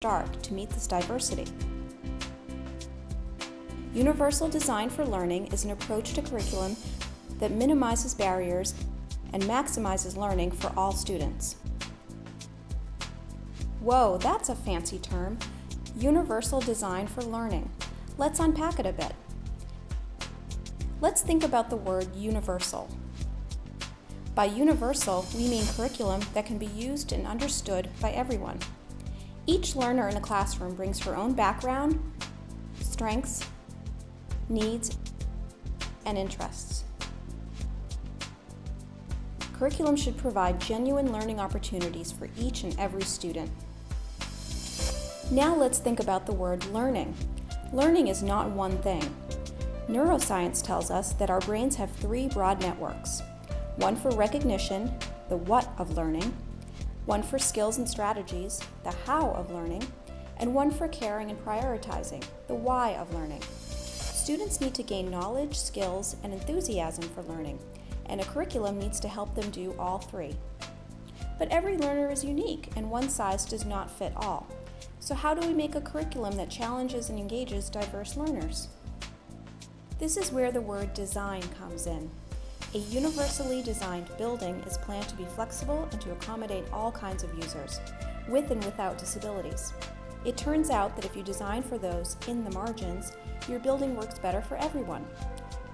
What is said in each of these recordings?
start to meet this diversity. Universal design for learning is an approach to curriculum that minimizes barriers and maximizes learning for all students. Whoa, that's a fancy term. Universal design for learning. Let's unpack it a bit. Let's think about the word universal. By universal, we mean curriculum that can be used and understood by everyone. Each learner in a classroom brings her own background, strengths, needs, and interests. Curriculum should provide genuine learning opportunities for each and every student. Now let's think about the word learning. Learning is not one thing. Neuroscience tells us that our brains have three broad networks. One for recognition, the what of learning, one for skills and strategies, the how of learning, and one for caring and prioritizing, the why of learning. Students need to gain knowledge, skills, and enthusiasm for learning, and a curriculum needs to help them do all three. But every learner is unique, and one size does not fit all. So how do we make a curriculum that challenges and engages diverse learners? This is where the word design comes in. A universally designed building is planned to be flexible and to accommodate all kinds of users, with and without disabilities. It turns out that if you design for those in the margins, your building works better for everyone.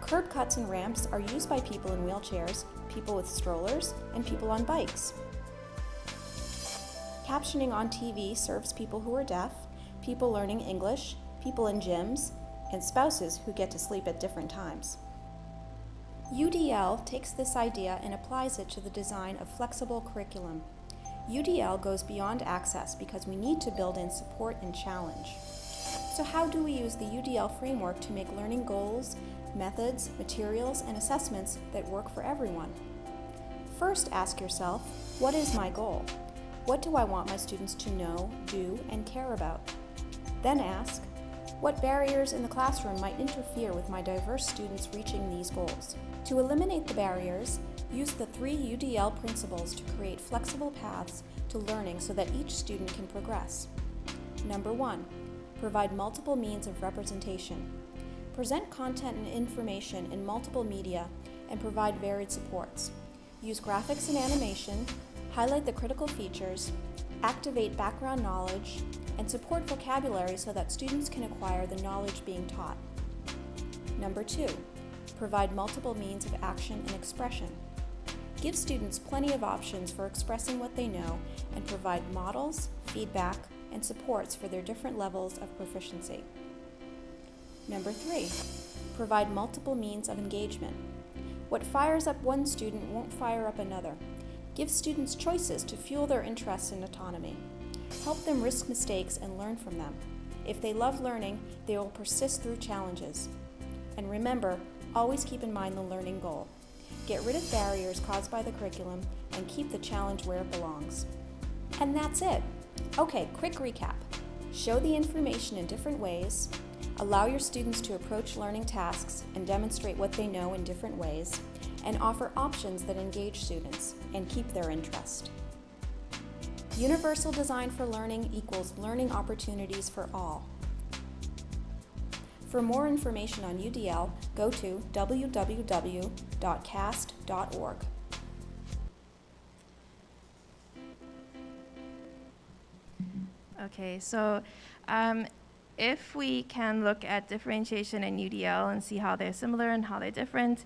Curb cuts and ramps are used by people in wheelchairs, people with strollers, and people on bikes. Captioning on TV serves people who are deaf, people learning English, people in gyms, and spouses who get to sleep at different times. UDL takes this idea and applies it to the design of flexible curriculum. UDL goes beyond access because we need to build in support and challenge. So how do we use the UDL framework to make learning goals, methods, materials, and assessments that work for everyone? First, ask yourself, what is my goal? What do I want my students to know, do, and care about? Then ask, what barriers in the classroom might interfere with my diverse students reaching these goals? To eliminate the barriers, use the 3 UDL principles to create flexible paths to learning so that each student can progress. Number 1, provide multiple means of representation. Present content and information in multiple media and provide varied supports. Use graphics and animation, highlight the critical features, activate background knowledge, and support vocabulary so that students can acquire the knowledge being taught. Number 2, provide multiple means of action and expression. Give students plenty of options for expressing what they know and provide models, feedback, and supports for their different levels of proficiency. Number 3, provide multiple means of engagement. What fires up one student won't fire up another. Give students choices to fuel their interests and autonomy. Help them risk mistakes and learn from them. If they love learning, they will persist through challenges. And remember, always keep in mind the learning goal. Get rid of barriers caused by the curriculum and keep the challenge where it belongs. And that's it. Okay, quick recap. Show the information in different ways, allow your students to approach learning tasks and demonstrate what they know in different ways, and offer options that engage students and keep their interest. Universal design for learning equals learning opportunities for all. For more information on UDL, go to www.cast.org. Okay, so if we can look at differentiation and UDL and see how they're similar and how they're different,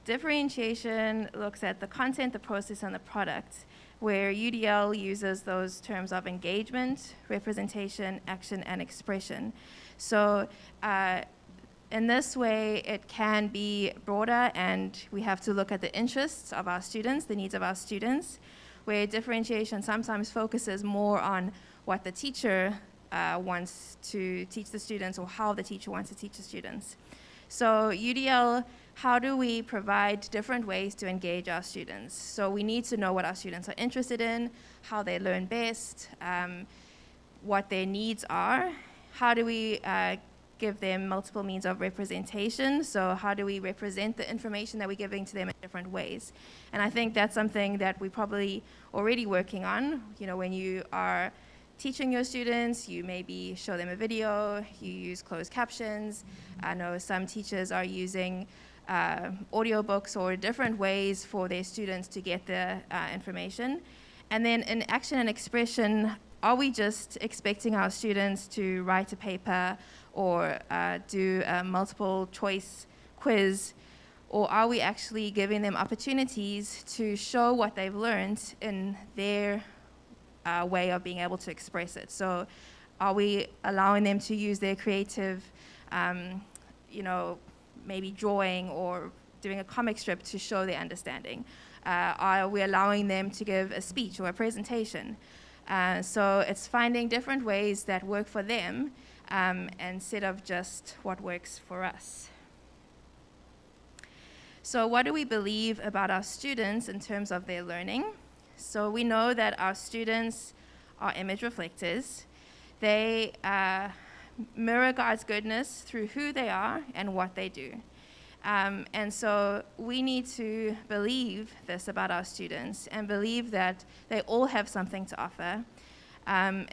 differentiation looks at the content, the process, and the product, where UDL uses those terms of engagement, representation, action, and expression. So in this way, it can be broader, and we have to look at the interests of our students, the needs of our students, where differentiation sometimes focuses more on what the teacher wants to teach the students or how the teacher wants to teach the students. So UDL, how do we provide different ways to engage our students? So we need to know what our students are interested in, how they learn best, what their needs are. How do we give them multiple means of representation? So how do we represent the information that we're giving to them in different ways? And I think that's something that we're probably already working on. You know, when you are teaching your students, you maybe show them a video, you use closed captions. I know some teachers are using audiobooks or different ways for their students to get the information. And then in action and expression, are we just expecting our students to write a paper or do a multiple choice quiz? Or are we actually giving them opportunities to show what they've learned in their way of being able to express it? So are we allowing them to use their creative, maybe drawing or doing a comic strip to show their understanding? Are we allowing them to give a speech or a presentation? So it's finding different ways that work for them instead of just what works for us. So what do we believe about our students in terms of their learning? So we know that our students are image reflectors. They mirror God's goodness through who they are and what they do. And so we need to believe this about our students and believe that they all have something to offer.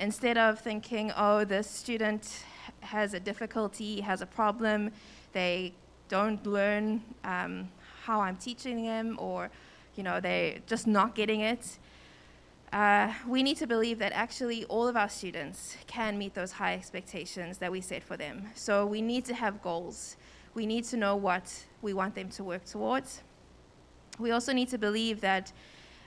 Instead of thinking, oh, this student has a difficulty, has a problem, they don't learn how I'm teaching them, or they're just not getting it. We need to believe that actually all of our students can meet those high expectations that we set for them. So we need to have goals. We need to know what we want them to work towards. We also need to believe that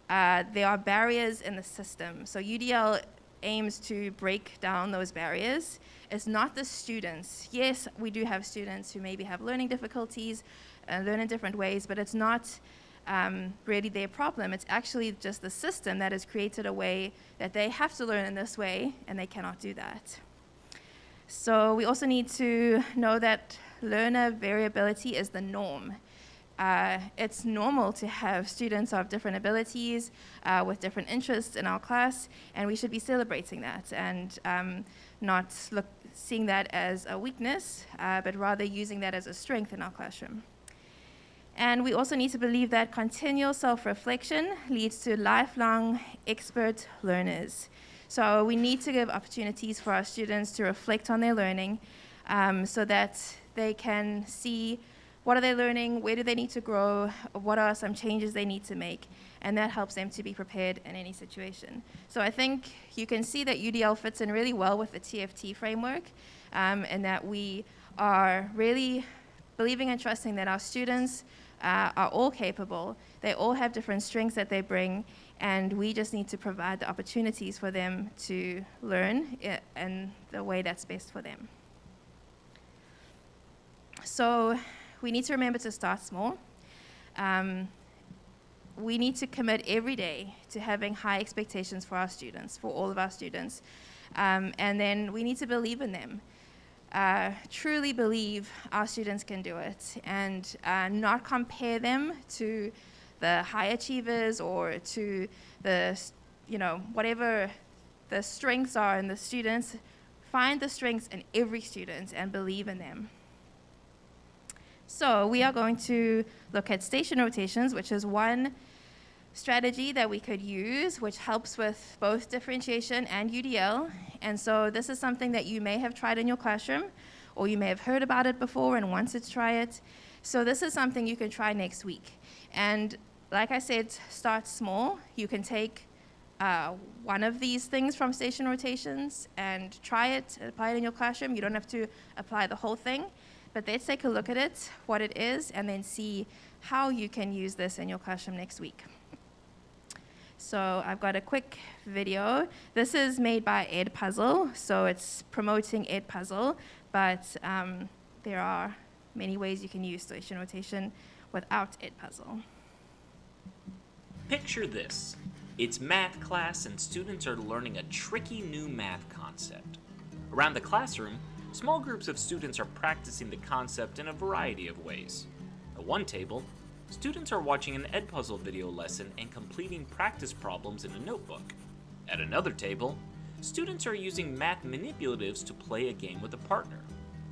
there are barriers in the system. So UDL aims to break down those barriers. It's not the students. Yes, we do have students who maybe have learning difficulties and learn in different ways, but it's not really their problem. It's actually just the system that has created a way that they have to learn in this way, and they cannot do that. So we also need to know that learner variability is the norm. It's normal to have students of different abilities with different interests in our class, and we should be celebrating that and not seeing that as a weakness, but rather using that as a strength in our classroom. And we also need to believe that continual self-reflection leads to lifelong expert learners. So we need to give opportunities for our students to reflect on their learning so that they can see what are they learning, where do they need to grow, what are some changes they need to make, and that helps them to be prepared in any situation. So I think you can see that UDL fits in really well with the TFT framework, and that we are really believing and trusting that our students are all capable. They all have different strengths that they bring, and we just need to provide the opportunities for them to learn in the way that's best for them. So we need to remember to start small. We need to commit every day to having high expectations for our students, for all of our students. And then we need to believe in them. Truly believe our students can do it, and not compare them to the high achievers or to the, whatever the strengths are in the students. Find the strengths in every student and believe in them. So we are going to look at station rotations, which is one strategy that we could use, which helps with both differentiation and UDL. And so this is something that you may have tried in your classroom, or you may have heard about it before and wanted to try it. So this is something you can try next week. And like I said, start small. You can take one of these things from station rotations and try it, apply it in your classroom. You don't have to apply the whole thing. But let's take a look at it, what it is, and then see how you can use this in your classroom next week. So I've got a quick video. This is made by Edpuzzle, so it's promoting Edpuzzle, but there are many ways you can use station rotation without Edpuzzle. Picture this. It's math class and students are learning a tricky new math concept. Around the classroom, small groups of students are practicing the concept in a variety of ways. At one table, students are watching an Edpuzzle video lesson and completing practice problems in a notebook. At another table, students are using math manipulatives to play a game with a partner.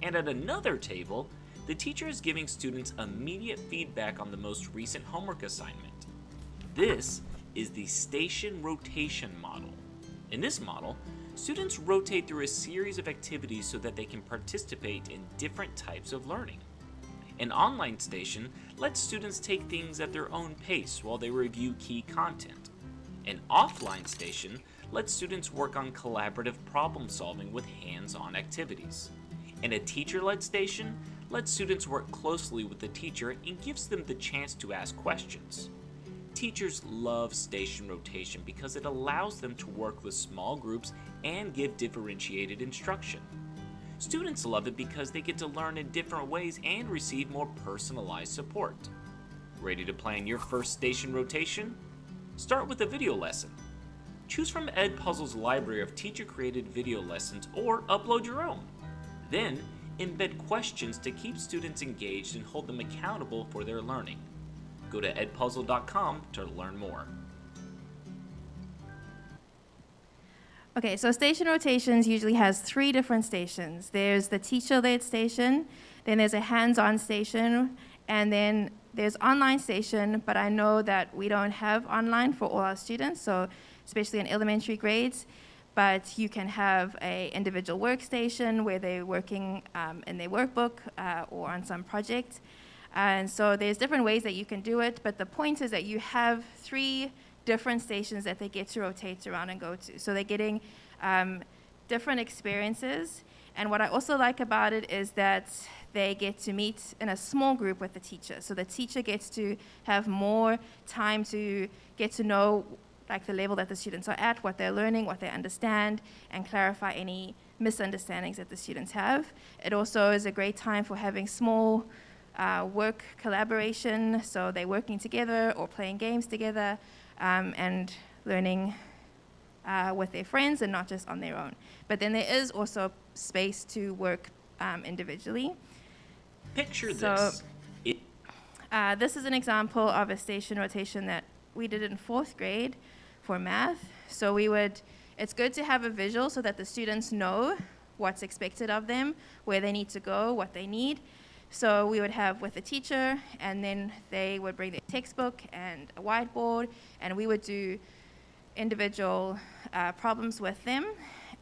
And at another table, the teacher is giving students immediate feedback on the most recent homework assignment. This is the station rotation model. In this model, Students rotate through a series of activities so that they can participate in different types of learning. An online station lets students take things at their own pace while they review key content. An offline station lets students work on collaborative problem solving with hands-on activities. And a teacher-led station lets students work closely with the teacher and gives them the chance to ask questions. Teachers love station rotation because it allows them to work with small groups and give differentiated instruction. Students love it because they get to learn in different ways and receive more personalized support. Ready to plan your first station rotation? Start with a video lesson. Choose from Edpuzzle's library of teacher-created video lessons or upload your own. Then, embed questions to keep students engaged and hold them accountable for their learning. Go to edpuzzle.com to learn more. Okay, so station rotations usually has 3 different stations. There's the teacher-led station, then there's a hands-on station, and then there's online station, but I know that we don't have online for all our students, so especially in elementary grades, but you can have a individual workstation where they're working in their workbook or on some project. And so there's different ways that you can do it, but the point is that you have 3 different stations that they get to rotate around and go to. So they're getting different experiences. And what I also like about it is that they get to meet in a small group with the teacher. So the teacher gets to have more time to get to know like the level that the students are at, what they're learning, what they understand, and clarify any misunderstandings that the students have. It also is a great time for having small work collaboration, so they're working together or playing games together and learning with their friends and not just on their own. But then there is also space to work individually. Picture So, this. This is an example of a station rotation that we did in 4th grade for math. So it's good to have a visual so that the students know what's expected of them, where they need to go, what they need. So we would have with the teacher, and then they would bring their textbook and a whiteboard, and we would do individual problems with them.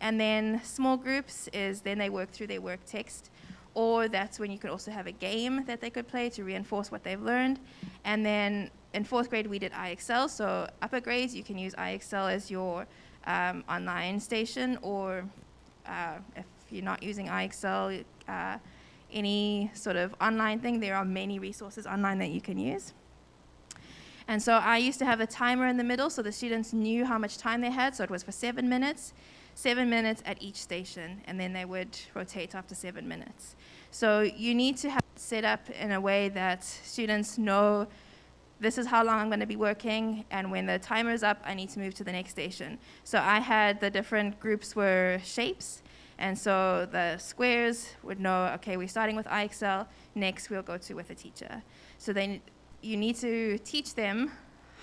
And then small groups is then they work through their work text, or that's when you could also have a game that they could play to reinforce what they've learned. And then in 4th grade, we did iExcel. So upper grades, you can use iExcel as your online station, or if you're not using iExcel, any sort of online thing, there are many resources online that you can use. And so I used to have a timer in the middle so the students knew how much time they had. So it was for 7 minutes at each station, and then they would rotate after 7 minutes. So you need to have it set up in a way that students know this is how long I'm going to be working, and when the timer is up, I need to move to the next station. So I had the different groups were shapes, and so the squares would know, okay, we're starting with iExcel, next we'll go to with a teacher. So then you need to teach them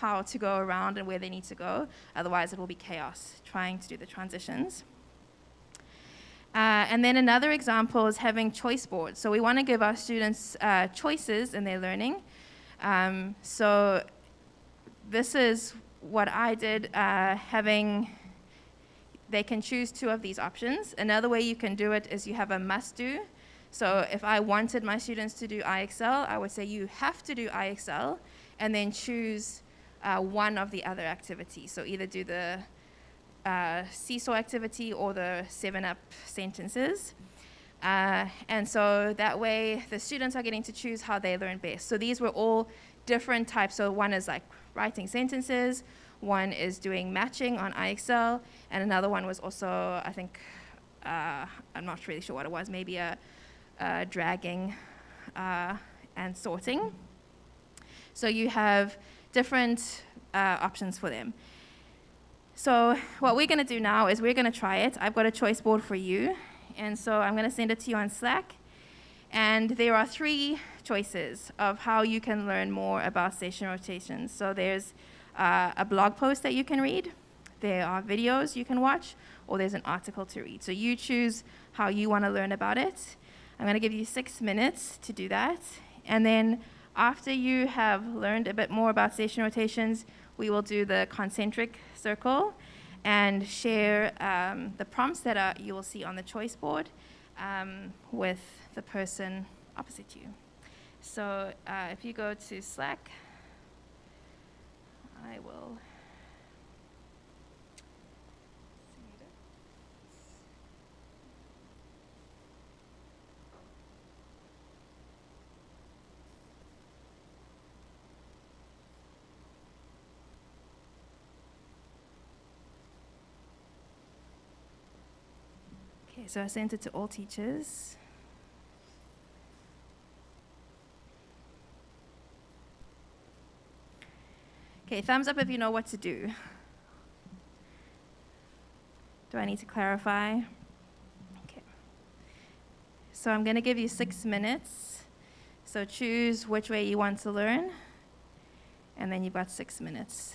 how to go around and where they need to go, otherwise it will be chaos trying to do the transitions. And then another example is having choice boards. So we want to give our students choices in their learning. So this is what I did, they can choose 2 of these options. Another way you can do it is you have a must do. So if I wanted my students to do iExcel, I would say you have to do iExcel, and then choose one of the other activities. So either do the seesaw activity or the 7-up sentences. And so that way the students are getting to choose how they learn best. So these were all different types. So one is like writing sentences, one is doing matching on iExcel, and another one was also, I think, I'm not really sure what it was, maybe a dragging and sorting. So you have different options for them. So what we're going to do now is we're going to try it. I've got a choice board for you, and so I'm going to send it to you on Slack. And there are 3 choices of how you can learn more about station rotations. So there's a blog post that you can read, there are videos you can watch, or there's an article to read. So you choose how you want to learn about it. I'm going to give you 6 minutes to do that. And then after you have learned a bit more about station rotations, we will do the concentric circle. and share the prompts that you will see on the choice board with the person opposite you. So if you go to Slack, I will. Okay, so I sent it to all teachers. Okay, thumbs up if you know what to do. Do I need to clarify? Okay. So I'm going to give you 6 minutes. So choose which way you want to learn, and then you've got 6 minutes.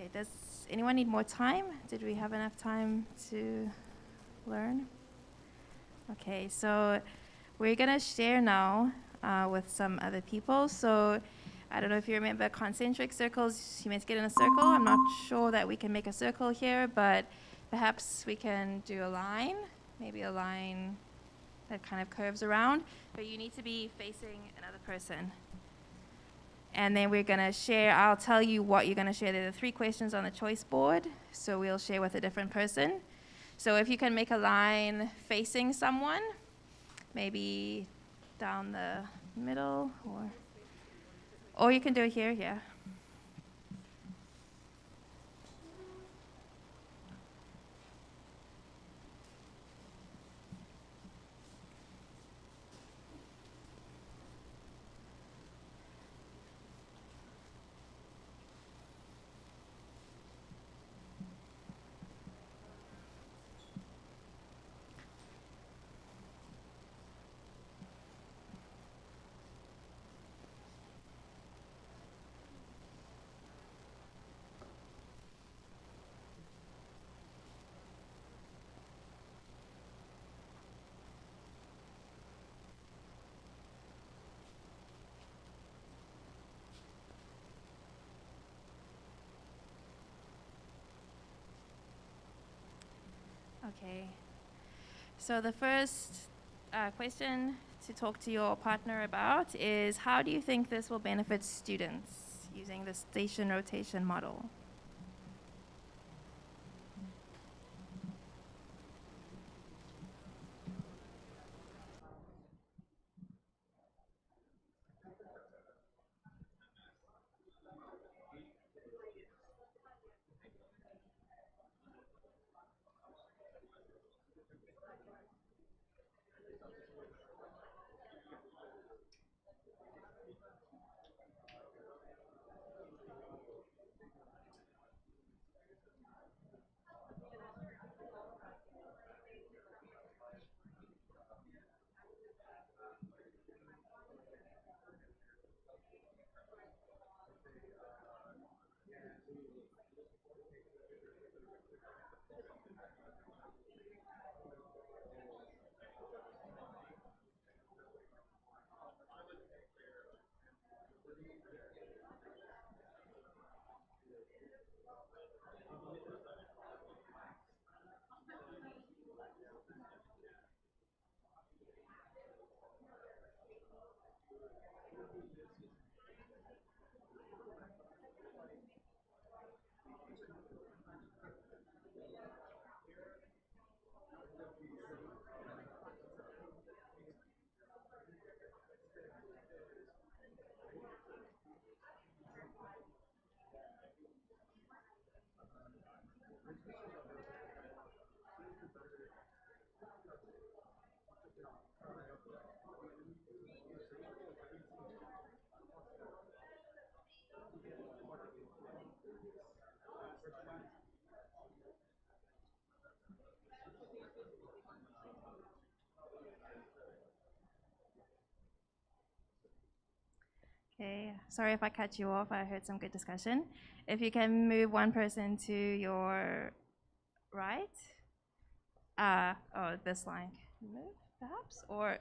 Okay, does anyone need more time? Did we have enough time to learn? Okay, so we're gonna share now with some other people. So I don't know if you remember concentric circles. You meant to get in a circle. I'm not sure that we can make a circle here, but perhaps we can do a line, maybe a line that kind of curves around, but you need to be facing another person. And then we're gonna share, I'll tell you what you're gonna share. There are 3 questions on the choice board, so we'll share with a different person. So if you can make a line facing someone, maybe down the middle, or you can do it here, yeah. Okay. So the first question to talk to your partner about is, how do you think this will benefit students using the station rotation model? Okay, sorry if I cut you off. I heard some good discussion. If you can move one person to your right. Oh, this line. Move, perhaps? Or,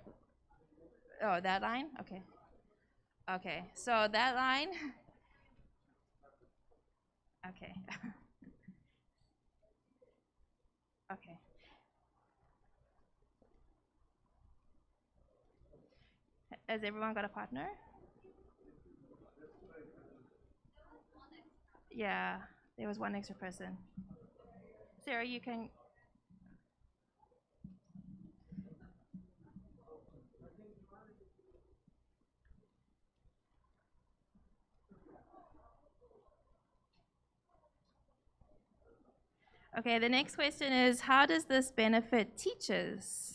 oh, that line? Okay. Okay, so that line. Okay. Okay. Has everyone got a partner? Yeah, there was one extra person. Sarah, you can. Okay, the next question is, how does this benefit teachers?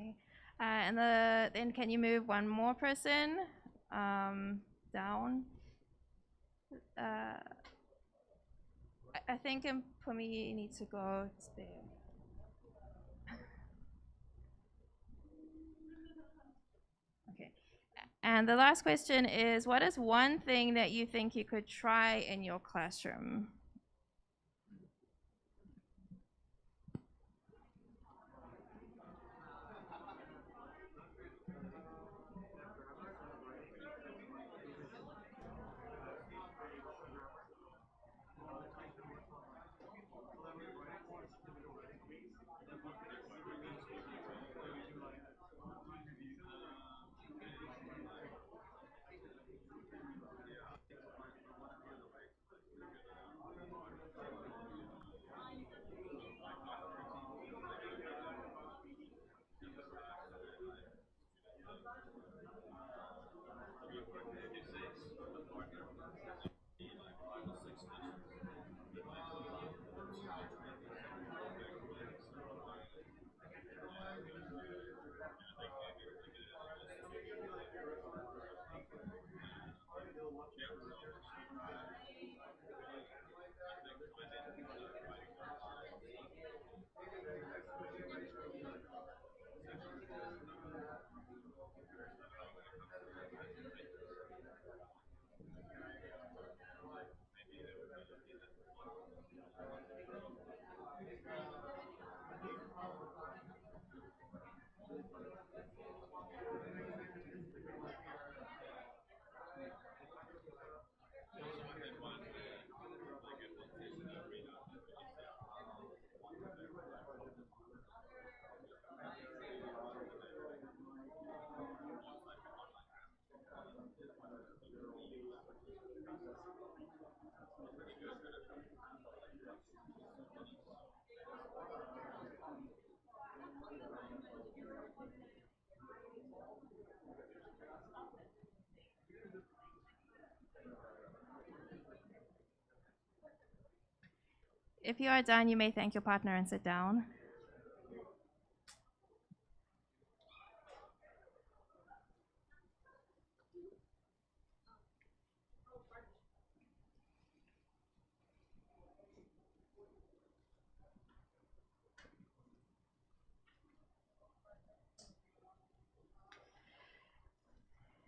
Okay. Then can you move one more person down? I think for me, you need to go there. Okay. And the last question is, what is one thing that you think you could try in your classroom? If you are done, you may thank your partner and sit down.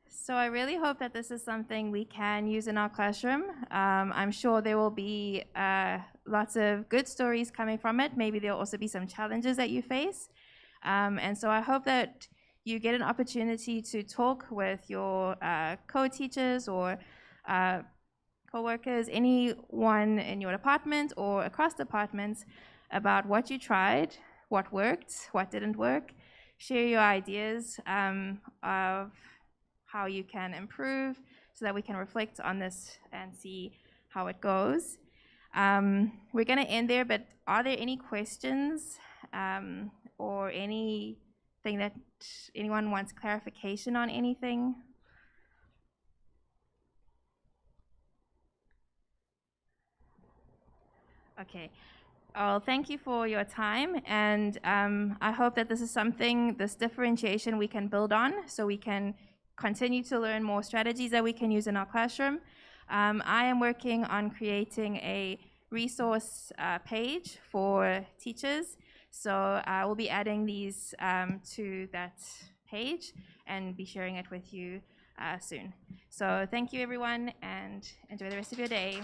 So I really hope that this is something we can use in our classroom. I'm sure there will be lots of good stories coming from it. Maybe there'll also be some challenges that you face. And so I hope that you get an opportunity to talk with your co-teachers or co-workers, anyone in your department or across departments about what you tried, what worked, what didn't work. Share your ideas of how you can improve so that we can reflect on this and see how it goes. We're going to end there, but are there any questions or anything that anyone wants clarification on anything? Okay. Well, thank you for your time, and I hope that this is something, this differentiation we can build on so we can continue to learn more strategies that we can use in our classroom. I am working on creating a resource page for teachers, so I will be adding these to that page and be sharing it with you soon. So thank you, everyone, and enjoy the rest of your day.